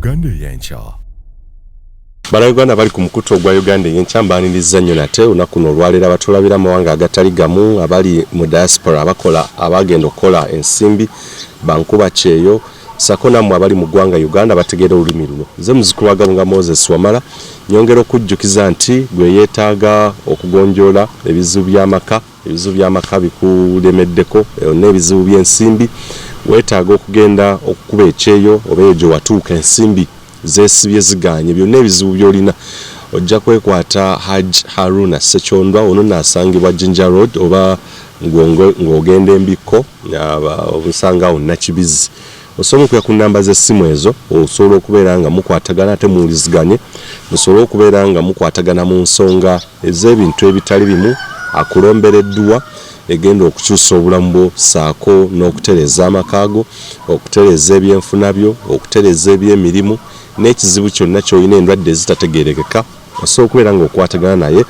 Uganda y'enkya. Bannayuganda bali ku mukutu ogwa Uganda y'enkya mbaaniriza nnyo nate olunaku luno olwaleero abatulabira amawanga agatali gamu abali mu diaspora abagenda okukola ensimbi bankuba kyeyo sako nammwe abali mu ggwanga Uganda bategeera olulimi luno. Nze muzukulu wa Gabunga Moses Wamala nyongera okujjukiza nti gwe yeetaaga okugonjoola ebizibu by'amaka bikulemeddeko n'ebizibu by'ensimbi weetaaga okugenda okukuba ekyeyo oba eyo gye watuuka ensimbi zeesibye ziganye byonna ebizibu by'olina ojja kwekwata Haj Haruna Sekyondwa ono naasangibwa Jinja Road oba ng'ogenda Embikko obusanga Nakibizi. Osobola okuya ku nnamba z'essimu ezo osobola okubeera nga mukwatagana ate muwuliziganye musobola okubeera nga mukwatagana mu nsonga ez'ebintu ebitali bimu akulombereddwa egenda okukyusa obulamu bwo saako n'okutereza amakaago okutereza ebyenfuna byo okutereza ebyemirimu n'ekizibu kyonna ky'olina endwadde ezitategeerekeka osobola okubeera nga okwatagana naye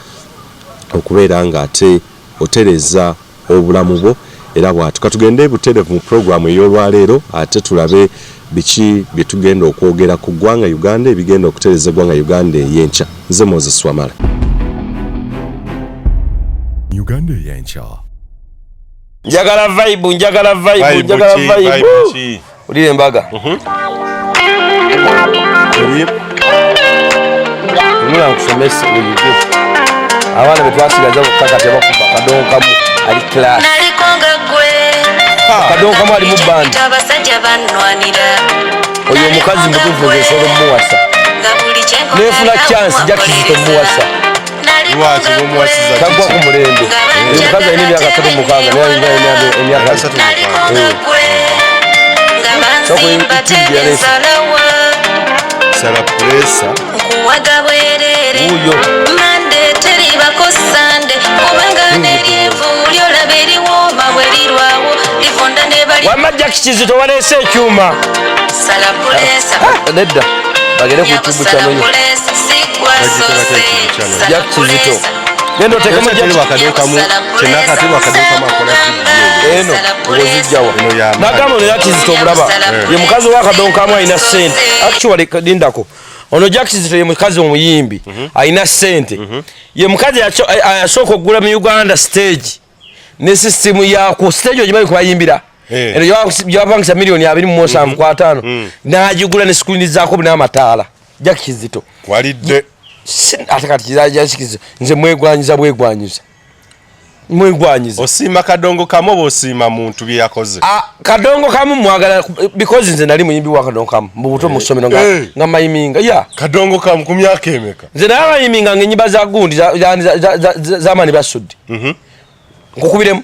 okubeera nga ate otereza obulamu bwo era bwatuka tugende buterevu mu programu ey'olwaleero ate tulabe biki bye tugenda okwogera ku ggwanga Uganda ebigenda okutereza eggwanga Uganda ey'enkya. Nze Moses Wamala. Uganda y'enkya. Njagala vibe. Ulire embaga. Nuna nkusomesa ulije. Abaana betwasigaza okukakati abakuba kadonkamu ali class. Kadonkamu ali mu band. Oyo omukazi mutuufu esolo muwasa. Nefuna chance Kizito muwasa. Lwaki bumuwasiza tagwa ku mulembe. Omukazi alina emyaka 36 naye alina emyaka 35. Soko yintimbya Sala presa kuwaga bwerere mande teri bakosande kubanga nerievu lyola beri woma bwerirwawo livonda ne bali wamajja Kizito walese ekyuma sala presa nedda bagere ku tubu kyano ya Kizito nendo tekamo jali wakadonkamu chenakati wakadonkamu akola eno ozijjawa nagamo ne Kizito bulaba ye mukazi wakadonkamu aina sente actually kadindako ono Kizito ye mukazi omuyimbi aina sente ye mukazi asoko gula mu Uganda stage ne system ya ku stage ojimali kubayimbira eno yabangisa milioni 2.5 najigula ne screen zako bina amataala Kizito walidde atakati kizajakizo nze mwegwanyiza osima kadongo kamu bosima muntu byakoze kadongo kamu mwagala because nze nali muyimbi wa kadongo kamu mbuto mu ssomero nga mayiminga ya kadongo kamu ku myaka emeka nze naye mayiminga ng'enyimba za gundi za mani basudde nkukubiremu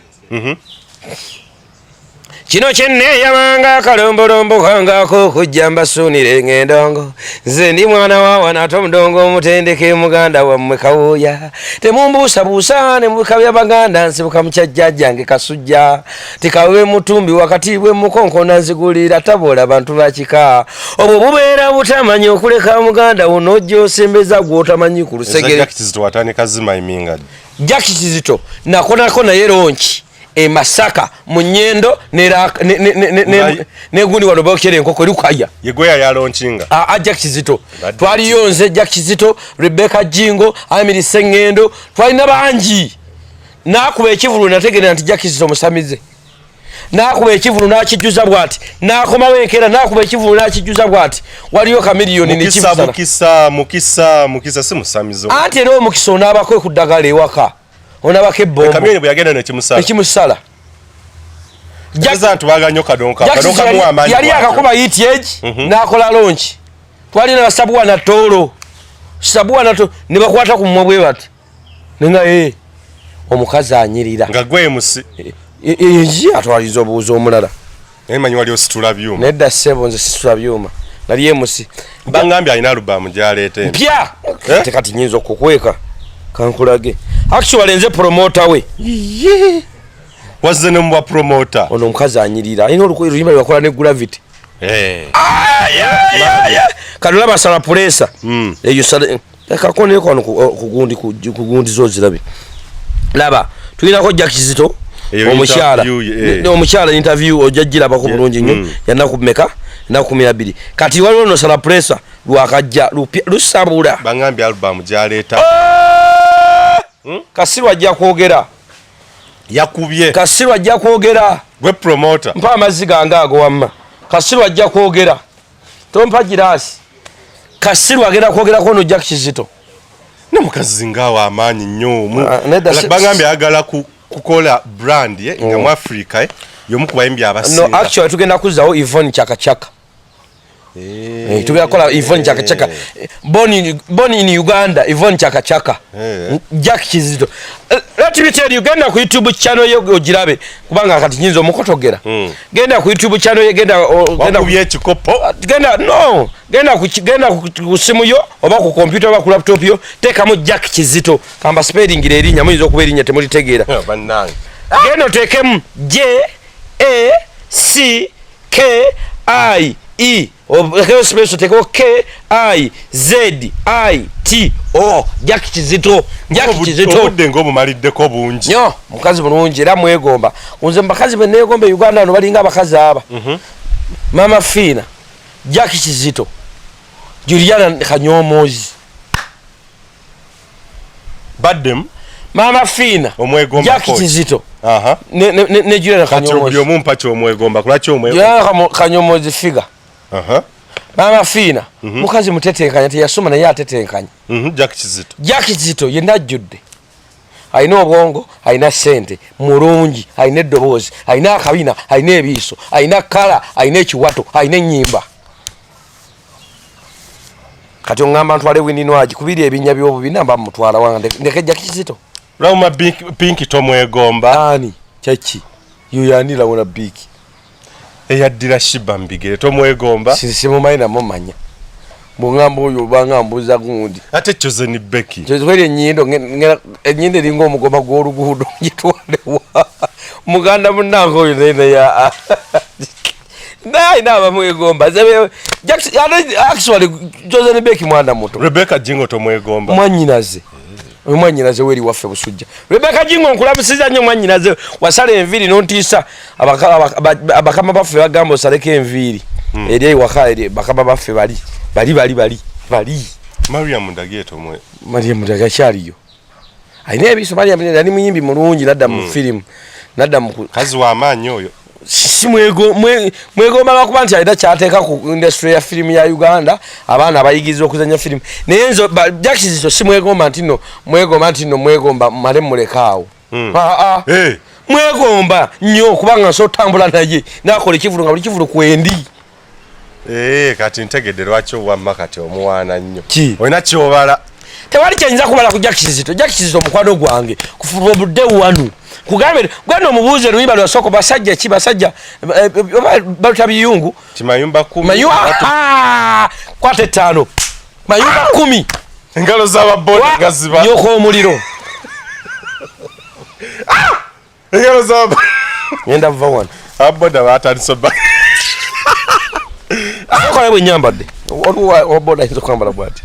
kino kyenne yamanga kalombolombo kangako kujja mbasunire ng'endongo nze ndi mwana wa wanato mudongo omutendeke muganda wammwe kawuya temumbuusabuusa ne mubikabya baganda nsibuka mukyajjajjange kasujja tikawe mutumbi wakati bwe mukonkona nzigulira tabola abantu bakika obwo bubeera butamanyi okuleka muganda unojja osembeza gw'otamanyi ku lusegere Kizito watandika zimayiminga Kizito nakonako naye ronki Masaka munyendo ne gundi wano bakere enkoko lukaya yegoya ya launchinga Kizito twali yonze Kizito Rebecca Jingo Amiri Sengendo twali nabangi nakuba ekivulu nategera nti Kizito musamize nakuba ekivulu nakijuza bwati nakoma wenkera nakuba ekivulu nakijuza bwati waliyo kamiliyoni mukisa simusamizo ate ero mukisa nabako kuddagala ewaka onabake bombo kamene bwe yagenda nekimusala Kizito baganyo kadonka mu amanyi yali akakuba ETH nakola launch twali na sabuwa na toro ne bakwata ku mmwe bati nenga omukazi anyirira nga gwe musi atwalizo obuuzo omulala emanyi wali ositula byuma nedda sebo nze situla byuma nali emusi bangambye alina album gyaleete mpya tekati nyinza okukweka kankulage actually nze promoter we wazze ne mwa promoter ono omukazi anyirira ayina oluyimba lwakola ne gravity kadula basala presa eyo sala kakone kono kugundi zozirabe laba tulina ko Kizito omukyala interview ojajjira bako bulungi nnyo yanaku meka naku 200 kati waliwo no sala pressure lwakajja lusabula bangambi album jaleta Kasirwa ajja kwogera yakubye Kasirwa ajja kwogera gwe promoter mpa amazzi gange ago wamma Kasirwa ajja kwogera tompa girasi Kasirwa agenda kwogera kono Jack Kizito ne mukazi ngawa amanyi nnyo bangambi agala kukola brand nga mu Africa yomu kubayimbi abasinga no actually tugenda kuzawo Yvonne Chakachaka tugenda kola Yvonne Chakachaka born in Uganda Yvonne Chakachaka Jack Kizito let me tell you genda ku YouTube channel yo ogirabe kubanga kati nyinzo mukotogera genda ku YouTube channel ye genda kubyeekikopo genda ku simu yo oba ku computer oba ku laptop yo tekamu Jack Kizito kamba spelling erinnya muyinza okuba erinnya temulitegeera bannange genda tekemu JACKIE o special teko KIZITO Jack Kizito odde ngo mumaliddeko bungi nyo mukazi bulungi era mwegomba unze mbakazi benegombe Uganda no balinga abakazi aba Mama Fina Jack Kizito Juliana Kanyomozi baddem Mama Fina omwegomba Jack Kizito ne Juliana Kanyomozi kati omumpa kyo omwegomba kulaki Juliana Kanyomozi figa Mama Fina mukazi mutetenkanya teyasoma naye atetenkanya Jack Kizito yenda judde aina obwongo aina sente mulungi aina eddoboozi aina akabina aina ebiiso aina kala aina ekiwato aina ennyimba kati ongamba ntwale Bwiino kubiri ebinnya by'obubina mba mutwala wange ndeke Jack Kizito Rauma Pinki tomwegomba ani kyaki yuyanira wona biki eyaddira Shiba Mbigere tomwegomba simumayina mumanya bungamba oyo banga mbuza gundi ate choze ni beki choze enyindo enyindo lingo omugoma gw'oluguudo gitwalewa muganda munange oyo nene ya ina bamwegomba actually choze ni beki mwana muto Rebecca Jingo tomwegomba mwanyinaze weri waffe busujja Rebecca Jingo nkulabusiza nnyo mwanyinaze wasala enviri nontisa abakama baffe bagamba osaleko enviri eri ewaka eri bakama baffe bali Mariam Ndageto Mariam Ndageto kyaliyo ayina ebiso Mariam yali muyimbi mulungi nadda mu film nadda mu kazi wa amaanyi oyo si mwegomba bakuba nti alina kyateeka ku industry ya film ya Uganda abaana abayigiza okuzanya film naye nzo Jack Kizito si mwegomba nti no mwegomba male mulekaawo mwegomba nnyo kubanga nso tambula naye nakola ekivulu nga buli kivulu kwendi kati ntegedde lwaki owamma kati omuwaana nnyo olina kyobala tewali kyayinza kubala ku Jack Kizito omukwano gwange kufuba obudde wanu kugambe gwano omubuuze luyimba lwasooka basajja ki basajja baluta biyungu timayumba 10 kwata 5 mayumba 10 engalo z'ababoda gaziba yoko omuliro engalo z'ababoda ngenda vuva wano ababoda batandise akola bwe nyambadde oboda ayinza okwambala bwati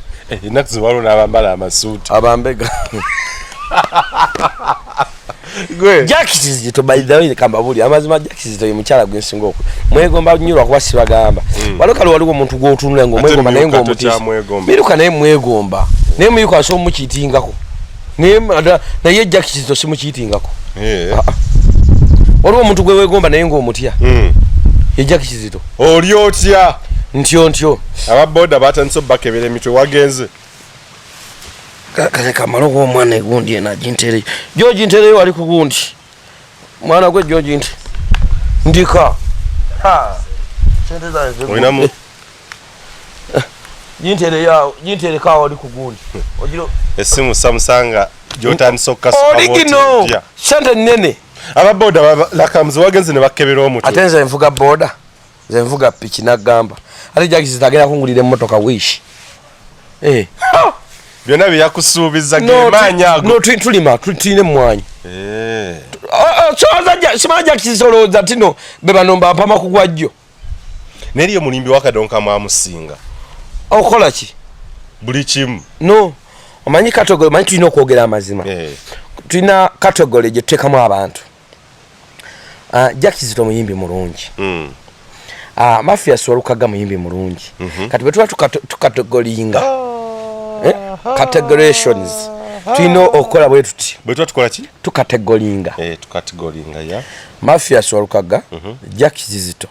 enaku ziwaliwo n'abambala amasuuti abambega Jack Kizito by the way kamba buli amazima Jack Kizito ye mukyala gwensinga okwo mwegomba nyirwa kuba sibagamba waliwo omuntu gw'otunula ng'omwegomba naye ng'omutisa miruka naye mwegomba naye muyuka aso mukiitingako naye Jack Kizito simukiitingako waliwo omuntu gwe weegomba naye ng'omutya ye Jack Kizito oli otya ntyo ababoda batandise obbakebera emitwe wagenze kale kamalo gw'omwana egundi ena gintere George ntere wali ku gundi mwana gwe George nte ndika sente zange olinamu gintere kawa wali ku gundi ogiro esimu Samsung gyotandise oligino sente nene ababoda lakamuzi wagenze ne bakebera omutwe ate nze nvuga boda nze nvuga piki nagamba ate Jack Kizito agenda kungulira emmotoka wish byonna byakusuubiza gemaanyi ago tulima tulina emmwanyi simanya Jack Kizito olowooza tino be banomba apama kugwa jjo neriyo mulimbi wakadonka mwamusinga okola ki buli kimu no omanyi category manyi tulina okwogera amazima tulina category gye tuteekamu abantu Jack Kizito muyimbi mulungi. Mafia Swalukaga muyimbi mulungi. Kati bwe tuba tukategolinga. Categorizations. Tuino okola bwe tuti. Bwe tukola ki? Tukategolinga. Tukategolinga ya. Mafia Swalukaga, Jack Kizito.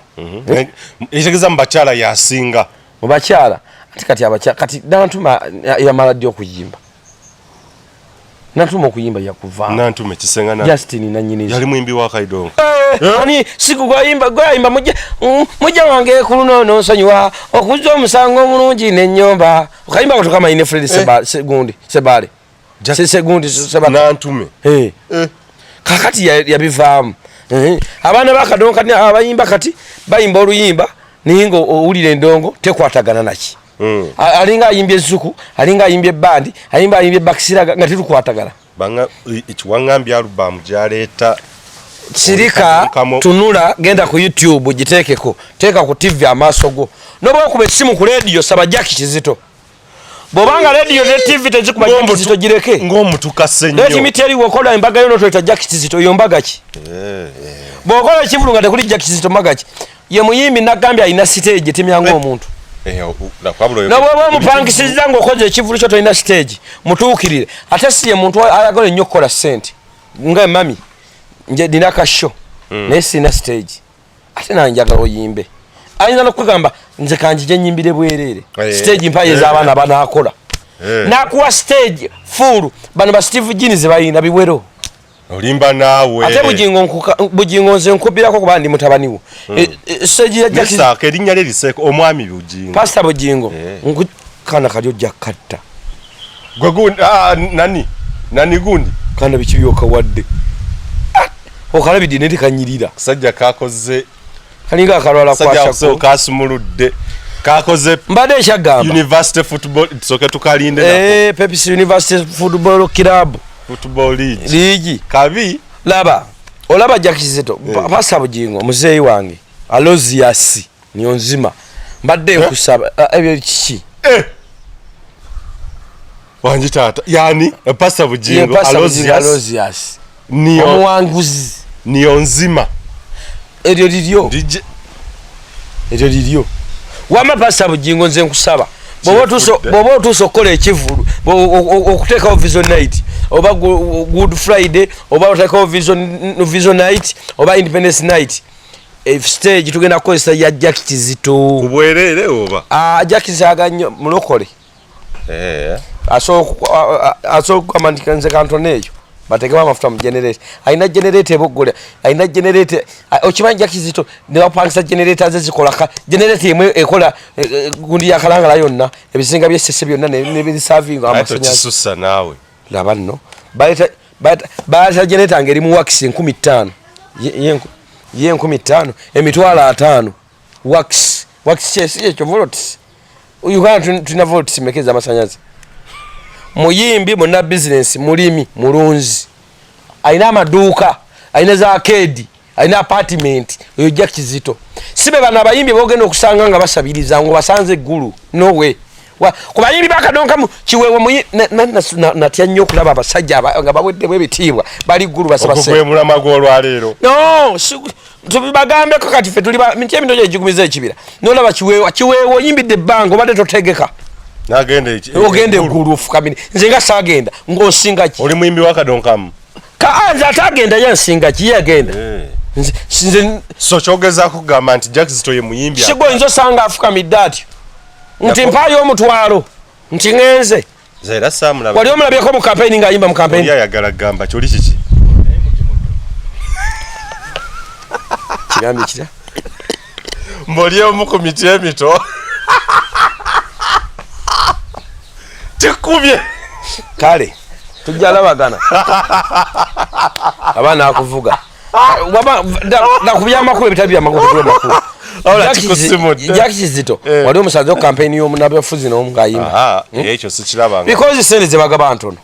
Ekigeza mbakyala yasinga. Mubakyala kati abakyala kati nantuma yamala ddyo okuyimba. Nantuma okuyimba yakuva. Nantuma kisenga na. Justin na nyinizo. Yali mwimbi wa Kaidongo. Ani siku gwayimba mujja wange kuluno nsonyiwa okuzza omusango omulungi n'ennyomba. Okayimba ko kama ine Fred Segundi Sebale. Segundi Sebale. Nantume. Kakati yabivaamu. Abaana bakadongo kati abayimba kati bayimba oluyimba ningo owulira endongo tekwatagana naki. Alinga ayimbye zuku, alinga ayimbye bandi, ayimbye bakisiraga nga tetukwatagala. Banga ekiwangambye album gyaleeta sirika tunula genda ku YouTube giteekeko, teeka ku TV amaaso go. Noba okuba essimu ku radio saba Jack Kizito. Bobanga radio ne TV tezikuba Jack Kizito gireke. Ng'omutukase nnyo. Leti miteri wokola embaga yono tweta Jack Kizito yombaga ki? Bokola kivulu nga tekuli Jack Kizito magaki. Ye muyimbi nagambye ayina stage timyango omuntu. Nabo mupangisiza ngo okoze ekivulu kyo toyina stage mutuukirire ate si ye muntu ayagala ennyo okukola ssente nga mami nje dina kasho naye sina stage ate nanjagala oyimbe ayinza n'okugamba nze kanjije nyimbire bwerere stage mpaye z'abaana banaakola nakuwa stage full bano ba Steve Giniz bayina biwero olimba naawe ate Bujjingo nze nkubirako kuba ndi mutabaniwo stage ya Jack Kizito erinnya lye liseko omwami Bujjingo Pastor Bujjingo kana kalyo jakatta gwegundi nani gundi kana bikiyoka wadde okalabidi ne tikanyirira sajja kakoze kalinga akalwala kwasha so kasumuludde kakoze mbade ekyagamba University football soke tukalinde nako Pepsi University football club football league kabi laba olaba Jack Kizito Pastor Bujjingo muzeyi wange Aloziasi niyo nzima mbadde nkusaba ebyo kiki wanji tata yani Pastor Bujjingo Aloziasi niyo omuwanguzi niyo nzima eryo liryo wama Pastor Bujjingo nze nkusaba bobo tuso kola ekivulu okuteekawo vision night oba good Friday oba otekawo vision night oba independence night stage tugenda kukozesa ya Jack Kizito ubwerere oba Jack Kizito aganyo mulokole aso kwamandika nze kantoneyo bategema amafuta mu generator aina generator ebogole aina generator okimanyi Jack Kizito ne bapangisa generator zezikola generator emwe ekola gundi ya kalangala yonna ebizinga byesese byonna ne biserving amasanyalaze kisusa nawe laba nno baita generator ngeri mu wax 15 ye 15 emitwala 5 wax chesi ekyo volts Uganda tuna volts mekeza amasanyalaze muyimbi muna business mulimi mulunzi aina amaduuka aina za arcade aina apartment oyo Jack Kizito sibe bana bayimbi bogenda okusanga nga basabiriza ngo basanze gulu no way ku bayimbi bakadonka mu kiwewe natya nnyo kulaba abasajja nga bawedde bwebitiibwa bali gulu basabase okugwemula magolo alero no tubibagambe ko kati fe tuli minti emindoje ejigumiza ekibira nolaba kiwewe oyimbidde bango bade totegeka nagende ogende gulufu kamini nze nga sagenda ngosinga ki oli mwimbi wakadonkamu kaanza atagenda yansinga ki yagenda nze so kyogeza kugamba nti Jack Kizito ye muyimbi sigo nzo sanga afukamidde atyo nti mpayo omutwalo nti ngenze zaira samula wali omulabyeko mu campaign nga ayimba mu campaign yayagala gamba kyoli kiki kigambi kira mboli omu ku miti emito tikubye kale tujjala bagana abana akuvuga nakubya amakulu ebitabi amakulu Jack Kizito wali omusaza ku campaign y'omunabyafuzi n'omungayimba ekyo sikirabanga because sente ze bagaba ntono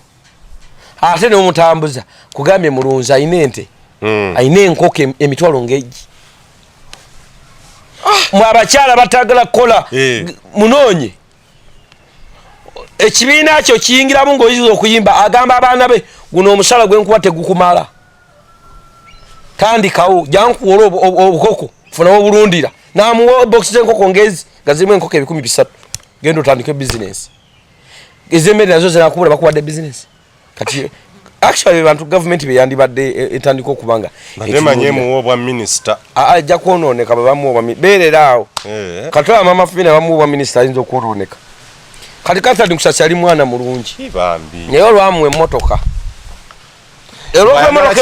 ate n'omutambuza kugambye mulunzi ayina ente ayina enkoko emitwalo ng'egi mu abakyala batagala kukola munoonye ekibiina kyo kiyingiramu ng'oyiza okuyimba agamba abaana be guno omusala gwenkuba tegukumala tandikawo jankuwola obukoko funa obulundira namuwa box z'enkoko ngezi nga zirimu enkoko 300 genda otandike business ezemmere nazo zinakubula bakuwadde business kati actually bantu government beyandibadde etandika okubanga batemanye muwo bwa minister ajja kwonooneka bwe bamuwa beereraawo katola mama fina bamuwa bwa minister ayinza okwonooneka kati Catherine Kusasi ali mwana mulungi naye olwamuwa emmotoka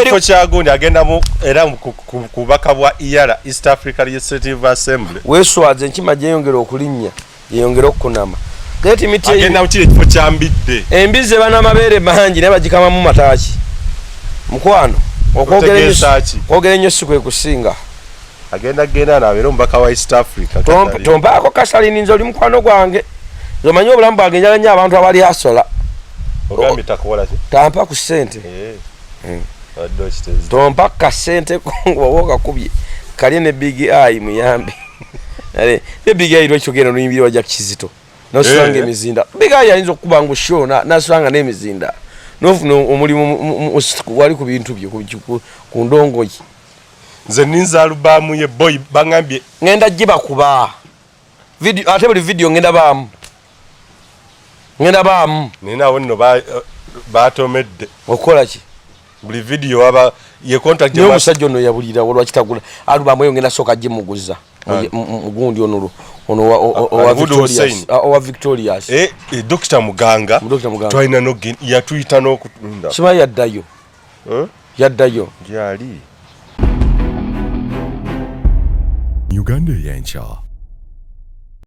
kifo kyagundi agenda era kubaka bwa IARA East Africa Legislative Assembly weeswaze enkima gyeyongera okulinnya yeyongera okukunama agenda mukire kifo kyambidde embize bana mabeere mangi naye bagikamamu mataaki mukwano okwogera ennyo si kwe kusinga agenda nabeera omubaka wa East Africa tompaako Kasalini nze oli mukwano gwange omanyi obulamu bwange njala nnyo abantu abali asola ogambye takola ki tampa ku ssente tompa kasente ngoba okakubye kalye ne big eye muyambe ne big eye lwekyogenda n'oyimbirwa ja Kizito nosanga emizinda big eye ayinza okukuba ngu show nasanga n'emizinda nofuna omulimu wali ku bintu bye ku ndongoyi nze ninza alubamu ye boy bangambye ngenda jiba kuba video ate buli video ngenda baamu nina wonno batomedde okola ki buli video aba ye contract yo musajja ono yabulira olwa kitagula alubamu ngenda soka jimuguza mugundi ono wa Victorious Dr. Muganga twalina nogin yatuyita n'okutunda kima yaddayo gyali Uganda y'enkya.